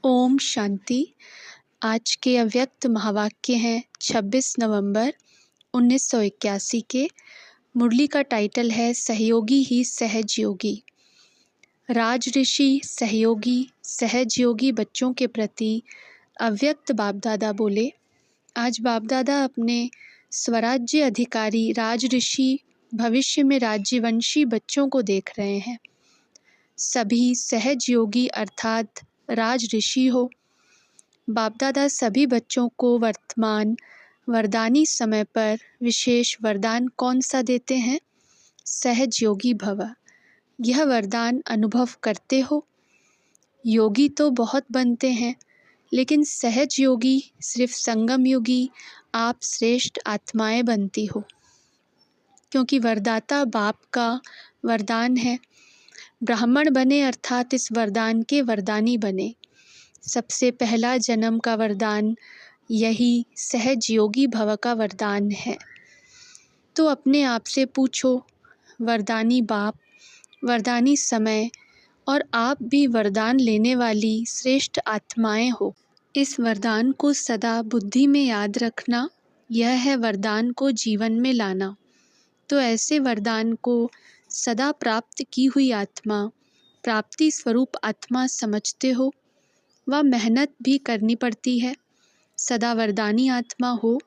ओम शांति। आज के अव्यक्त महावाक्य हैं 26 नवंबर 1981 के। मुरली का टाइटल है सहयोगी ही सहज योगी। राज ऋषि सहयोगी सहज योगी बच्चों के प्रति अव्यक्त बाप दादा बोले। आज बाप दादा अपने स्वराज्य अधिकारी राज ऋषि भविष्य में राज्यवंशी बच्चों को देख रहे हैं। सभी सहज योगी अर्थात राज ऋषि हो। बाप दादा सभी बच्चों को वर्तमान वरदानी समय पर विशेष वरदान कौन सा देते हैं? सहज योगी भव। यह वरदान अनुभव करते हो। योगी तो बहुत बनते हैं, लेकिन सहज योगी सिर्फ संगम योगी आप श्रेष्ठ आत्माएं बनती हो, क्योंकि वरदाता बाप का वरदान है। ब्राह्मण बने अर्थात इस वरदान के वरदानी बने। सबसे पहला जन्म का वरदान यही सहज योगी भव का वरदान है। तो अपने आप से पूछो, वरदानी बाप, वरदानी समय और आप भी वरदान लेने वाली श्रेष्ठ आत्माएं हो। इस वरदान को सदा बुद्धि में याद रखना, यह है वरदान को जीवन में लाना। तो ऐसे वरदान को सदा प्राप्त की हुई आत्मा, प्राप्ति स्वरूप आत्मा समझते हो। वह मेहनत भी करनी पड़ती है। सदा वरदानी आत्मा हो।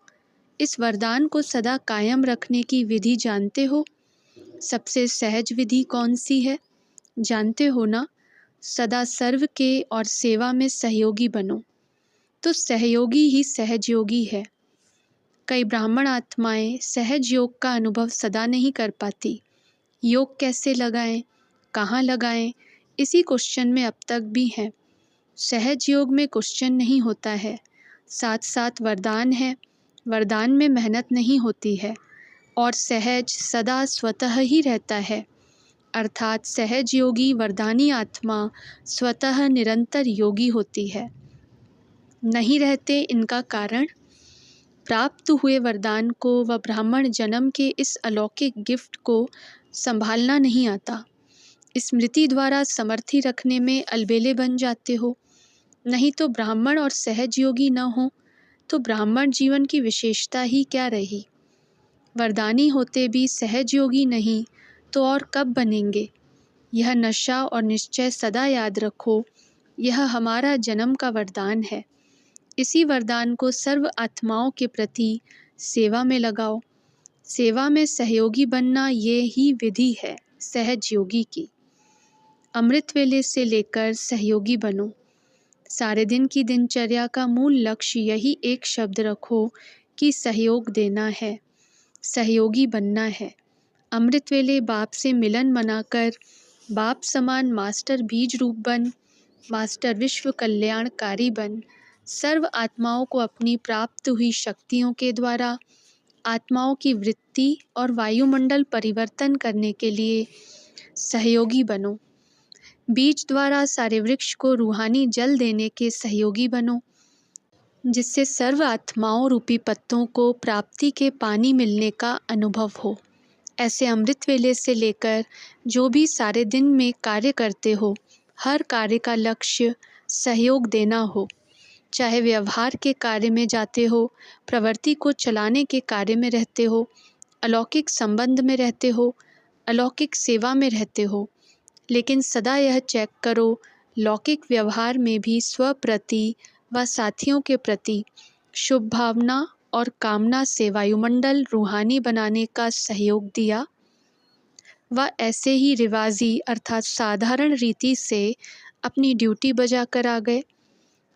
इस वरदान को सदा कायम रखने की विधि जानते हो। सबसे सहज विधि कौन सी है जानते हो ना? सदा सर्व के और सेवा में सहयोगी बनो। तो सहयोगी ही सहज योगी है। कई ब्राह्मण आत्माएं सहज योग का अनुभव सदा नहीं कर पाती। योग कैसे लगाएं, कहाँ लगाएं, इसी क्वेश्चन में अब तक भी हैं। सहज योग में क्वेश्चन नहीं होता है, साथ साथ वरदान है। वरदान में मेहनत नहीं होती है और सहज सदा स्वतः ही रहता है। अर्थात सहज योगी वरदानी आत्मा स्वतः निरंतर योगी होती है। नहीं रहते इनका कारण, प्राप्त हुए वरदान को व ब्राह्मण जन्म के इस अलौकिक गिफ्ट को संभालना नहीं आता। स्मृति द्वारा समर्थी रखने में अलबेले बन जाते हो। नहीं तो ब्राह्मण और सहज योगी न हो तो ब्राह्मण जीवन की विशेषता ही क्या रही? वरदानी होते भी सहज योगी नहीं तो और कब बनेंगे? यह नशा और निश्चय सदा याद रखो। यह हमारा जन्म का वरदान है। इसी वरदान को सर्व आत्माओं के प्रति सेवा में लगाओ। सेवा में सहयोगी बनना ये ही विधि है सहज योगी की। अमृत वेले से लेकर सहयोगी बनो। सारे दिन की दिनचर्या का मूल लक्ष्य यही एक शब्द रखो कि सहयोग देना है, सहयोगी बनना है। अमृत वेले बाप से मिलन मनाकर बाप समान मास्टर बीज रूप बन, मास्टर विश्व कल्याणकारी बन, सर्व आत्माओं को अपनी प्राप्त हुई शक्तियों के द्वारा आत्माओं की वृत्ति और वायुमंडल परिवर्तन करने के लिए सहयोगी बनो। बीज द्वारा सारे वृक्ष को रूहानी जल देने के सहयोगी बनो, जिससे सर्व आत्माओं रूपी पत्तों को प्राप्ति के पानी मिलने का अनुभव हो। ऐसे अमृत वेले से लेकर जो भी सारे दिन में कार्य करते हो, हर कार्य का लक्ष्य सहयोग देना हो। चाहे व्यवहार के कार्य में जाते हो, प्रवृत्ति को चलाने के कार्य में रहते हो, अलौकिक संबंध में रहते हो, अलौकिक सेवा में रहते हो, लेकिन सदा यह चेक करो लौकिक व्यवहार में भी स्व प्रति व साथियों के प्रति शुभ भावना और कामना से वायुमंडल रूहानी बनाने का सहयोग दिया। व ऐसे ही रिवाजी अर्थात साधारण रीति से अपनी ड्यूटी बजा कर आ गए।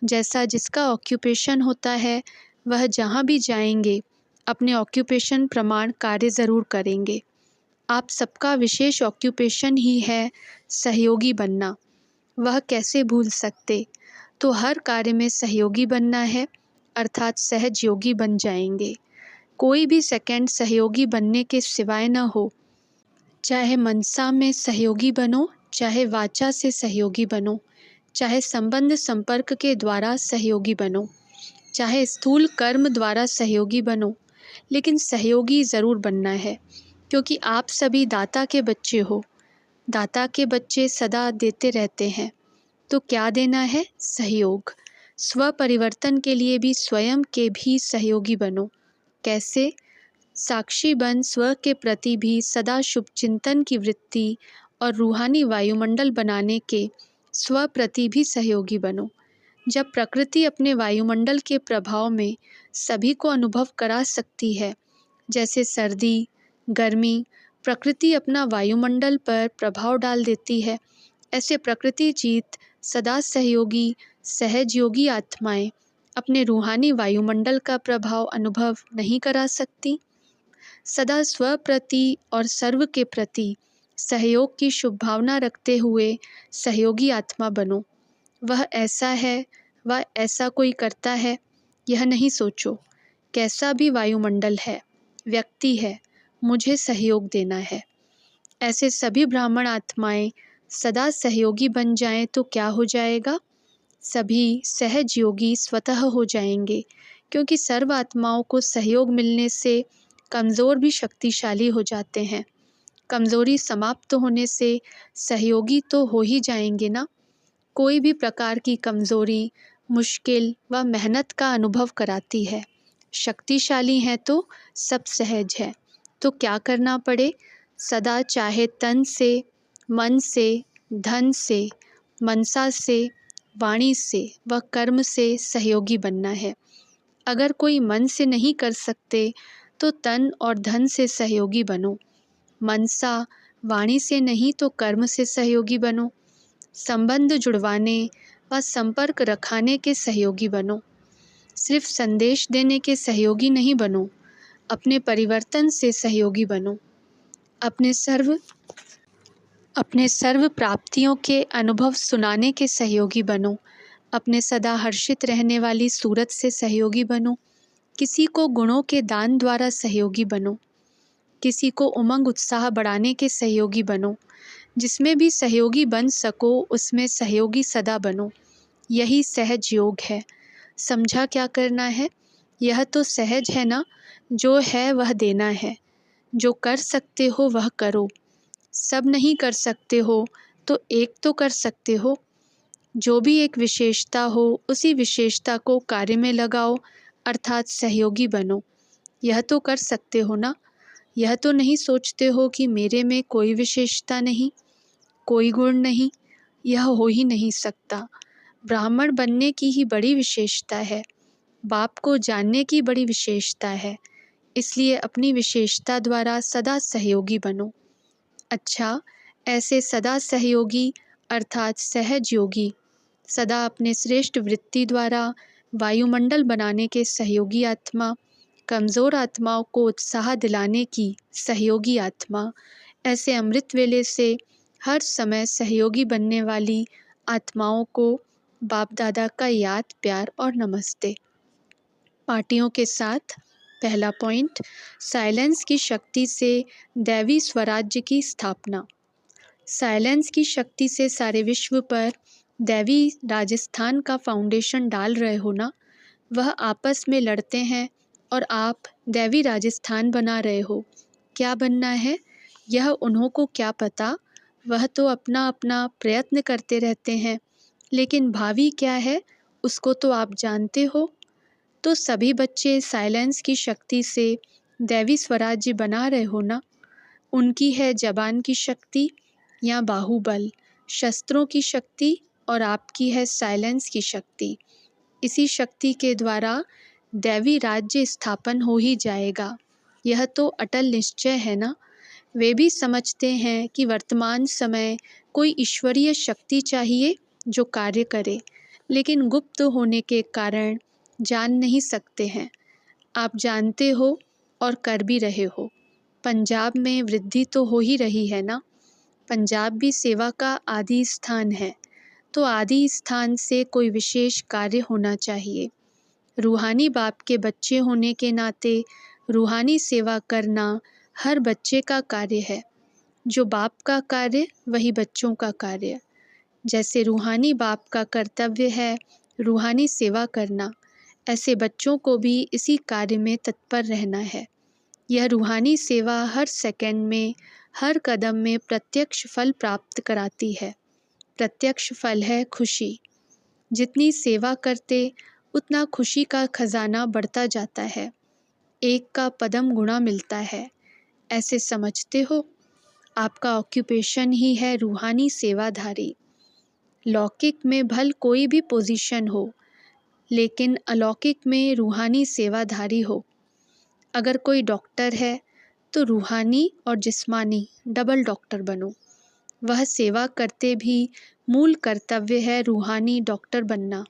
जैसा जिसका ऑक्यूपेशन होता है वह जहाँ भी जाएंगे अपने ऑक्यूपेशन प्रमाण कार्य ज़रूर करेंगे। आप सबका विशेष ऑक्यूपेशन ही है सहयोगी बनना। वह कैसे भूल सकते? तो हर कार्य में सहयोगी बनना है, अर्थात सहज योगी बन जाएंगे। कोई भी सेकंड सहयोगी बनने के सिवाय न हो। चाहे मनसा में सहयोगी बनो, चाहे वाचा से सहयोगी बनो, चाहे संबंध संपर्क के द्वारा सहयोगी बनो, चाहे स्थूल कर्म द्वारा सहयोगी बनो, लेकिन सहयोगी ज़रूर बनना है, क्योंकि आप सभी दाता के बच्चे हो। दाता के बच्चे सदा देते रहते हैं। तो क्या देना है? सहयोग। स्व परिवर्तन के लिए भी स्वयं के भी सहयोगी बनो। कैसे? साक्षी बन स्व के प्रति भी सदा शुभ चिंतन की वृत्ति और रूहानी वायुमंडल बनाने के स्व प्रति भी सहयोगी बनो। जब प्रकृति अपने वायुमंडल के प्रभाव में सभी को अनुभव करा सकती है, जैसे सर्दी, गर्मी, प्रकृति अपना वायुमंडल पर प्रभाव डाल देती है, ऐसे प्रकृति जीत सदा सहयोगी सहजयोगी आत्माएं अपने रूहानी वायुमंडल का प्रभाव अनुभव नहीं करा सकती। सदा स्व प्रति और सर्व के प्रति सहयोग की शुभ भावना रखते हुए सहयोगी आत्मा बनो। वह ऐसा है, वह ऐसा कोई करता है, यह नहीं सोचो। कैसा भी वायुमंडल है, व्यक्ति है, मुझे सहयोग देना है। ऐसे सभी ब्राह्मण आत्माएं सदा सहयोगी बन जाएं तो क्या हो जाएगा? सभी सहज योगी स्वतः हो जाएंगे, क्योंकि सर्व आत्माओं को सहयोग मिलने से कमज़ोर भी शक्तिशाली हो जाते हैं। कमज़ोरी समाप्त होने से सहयोगी तो हो ही जाएंगे ना। कोई भी प्रकार की कमज़ोरी मुश्किल व मेहनत का अनुभव कराती है। शक्तिशाली हैं तो सब सहज है। तो क्या करना पड़े? सदा चाहे तन से, मन से, धन से, मनसा से, वाणी से व कर्म से सहयोगी बनना है। अगर कोई मन से नहीं कर सकते तो तन और धन से सहयोगी बनो। मनसा, वाणी से नहीं तो कर्म से सहयोगी बनो। संबंध जुड़वाने व संपर्क रखाने के सहयोगी बनो। सिर्फ संदेश देने के सहयोगी नहीं बनो, अपने परिवर्तन से सहयोगी बनो। अपने सर्व प्राप्तियों के अनुभव सुनाने के सहयोगी बनो। अपने सदा हर्षित रहने वाली सूरत से सहयोगी बनो। किसी को गुणों के दान द्वारा सहयोगी बनो। किसी को उमंग उत्साह बढ़ाने के सहयोगी बनो। जिसमें भी सहयोगी बन सको उसमें सहयोगी सदा बनो। यही सहज योग है। समझा क्या करना है? यह तो सहज है ना। जो है वह देना है। जो कर सकते हो वह करो। सब नहीं कर सकते हो तो एक तो कर सकते हो। जो भी एक विशेषता हो उसी विशेषता को कार्य में लगाओ, अर्थात सहयोगी बनो। यह तो कर सकते हो ना। यह तो नहीं सोचते हो कि मेरे में कोई विशेषता नहीं, कोई गुण नहीं, यह हो ही नहीं सकता। ब्राह्मण बनने की ही बड़ी विशेषता है। बाप को जानने की बड़ी विशेषता है। इसलिए अपनी विशेषता द्वारा सदा सहयोगी बनो। अच्छा, ऐसे सदा सहयोगी अर्थात सहज योगी, सदा अपने श्रेष्ठ वृत्ति द्वारा वायुमंडल बनाने के सहयोगी आत्मा, कमज़ोर आत्माओं को उत्साह दिलाने की सहयोगी आत्मा, ऐसे अमृत वेले से हर समय सहयोगी बनने वाली आत्माओं को बाप दादा का याद, प्यार और नमस्ते। पार्टियों के साथ पहला पॉइंट, साइलेंस की शक्ति से दैवी स्वराज्य की स्थापना। साइलेंस की शक्ति से सारे विश्व पर दैवी राजस्थान का फाउंडेशन डाल रहे हो ना। वह आपस में लड़ते हैं और आप दैवी राजस्थान बना रहे हो। क्या बनना है यह उन्हों को क्या पता। वह तो अपना अपना प्रयत्न करते रहते हैं, लेकिन भावी क्या है उसको तो आप जानते हो। तो सभी बच्चे साइलेंस की शक्ति से दैवी स्वराज्य बना रहे हो ना। उनकी है जबान की शक्ति या बाहुबल, शस्त्रों की शक्ति, और आपकी है साइलेंस की शक्ति। इसी शक्ति के द्वारा दैवी राज्य स्थापन हो ही जाएगा। यह तो अटल निश्चय है ना। वे भी समझते हैं कि वर्तमान समय कोई ईश्वरीय शक्ति चाहिए जो कार्य करे, लेकिन गुप्त होने के कारण जान नहीं सकते हैं। आप जानते हो और कर भी रहे हो। पंजाब में वृद्धि तो हो ही रही है ना। पंजाब भी सेवा का आदि स्थान है, तो आदि स्थान से कोई विशेष कार्य होना चाहिए। रूहानी बाप के बच्चे होने के नाते रूहानी सेवा करना हर बच्चे का कार्य है। जो बाप का कार्य वही बच्चों का कार्य। जैसे रूहानी बाप का कर्तव्य है रूहानी सेवा करना, ऐसे बच्चों को भी इसी कार्य में तत्पर रहना है। यह रूहानी सेवा हर सेकंड में, हर कदम में प्रत्यक्ष फल प्राप्त कराती है। प्रत्यक्ष फल है खुशी। जितनी सेवा करते उतना खुशी का खजाना बढ़ता जाता है। एक का पदम गुणा मिलता है, ऐसे समझते हो? आपका ऑक्यूपेशन ही है रूहानी सेवाधारी। लौकिक में भल कोई भी पोजीशन हो, लेकिन अलौकिक में रूहानी सेवाधारी हो। अगर कोई डॉक्टर है तो रूहानी और जिस्मानी डबल डॉक्टर बनो। वह सेवा करते भी मूल कर्तव्य है रूहानी डॉक्टर बनना।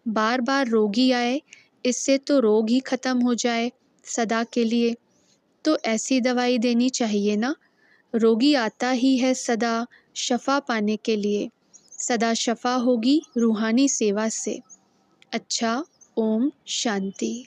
बार बार रोगी आए, इससे तो रोग ही खत्म हो जाए सदा के लिए। तो ऐसी दवाई देनी चाहिए ना। रोगी आता ही है सदा शफा पाने के लिए। सदा शफा होगी रूहानी सेवा से। अच्छा, ओम शांति।